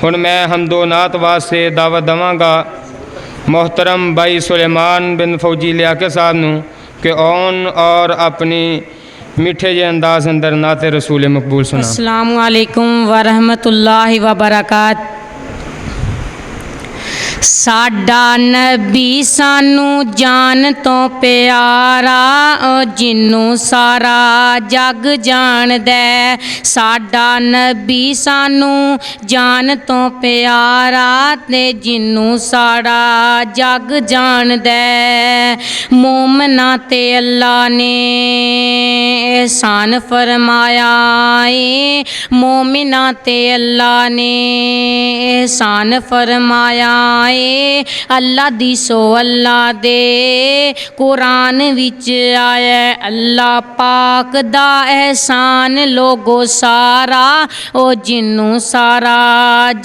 हुण मैं हमदो नात वास्ते दावत देवांगा मोहतरम भाई सुलेमान बिन फौजी लियाकत साहब नूं कि आउण और अपनी मिठे जे अंदाज अंदर नाते रसूल मकबूल सुना। अस्सलामु अलैकुम वरहमतुल्लाहि वबरकात। साडा नबी सानू जान तो प्यारा जिन्नू सारा जग जाणदा। साडा नबी सानू जान तो प्यारा ते जिन्नू सारा जग जाणदा। मोमना ते अल्लाह ने एहसान फरमाया है, मोमिना ते अल्लाह ने एहसान फरमाया है। अल्लाह दी सो अल्लाह दे कुरान विच आया अल्लाह पाक दा एहसान लोगो सारा ओ जिन्नू सारा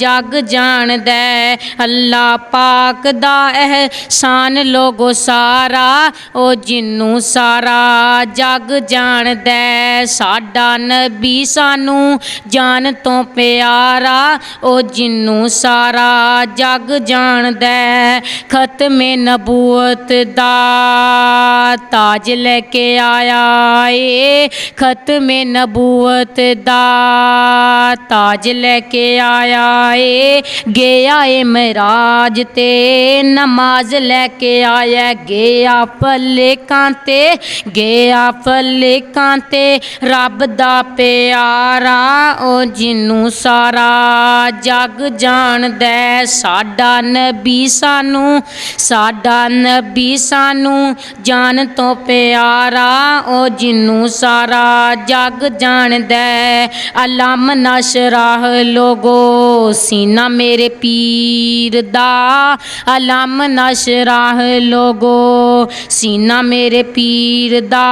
जग जाणदा। अल्लाह पाक दा एहसान लोगो सारा ओ जिन्नू सारा जग जाणदा। साडा नबी सानू जान तो प्यारा ओ जिन्नू सारा जग जाणदा। खत्मे नबूवत दा ताज लेके आया है, खत्मे नबूवत दा ताज लेके आया है। गया है महराज ते नमाज लेके आया, गया फलेकां ते गया फलेकां ते रब दा प्यारा ओ जिन्नू सारा जग जाणदा। साडा नबी सानू जान तो प्यारा ओ जिन्नू सारा जग जाणदा। अलम नशराह लोगो सीना मेरे पीर दा, अलम नशराह लोगो सीना मेरे पीर दा।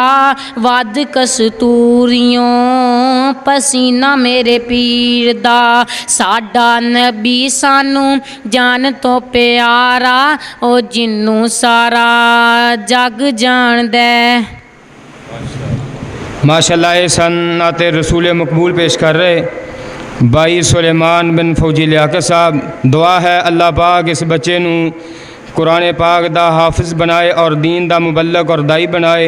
वद कस्तूरियों पसीना मेरे पीर दा। साडा नबी सानू जान तो प्यारा ओ जिन्नू सारा जग जाणदा। माशाअल्लाह ये सन नाते रसूल मकबूल पेश कर रहे भाई सुलेमान बिन फौजी लियाकत साहब। दुआ है अल्लाह पाक इस बच्चे नूं कुरान पाक दा हाफिज़ बनाए और दीन दा मुबल्लग और दाई बनाए।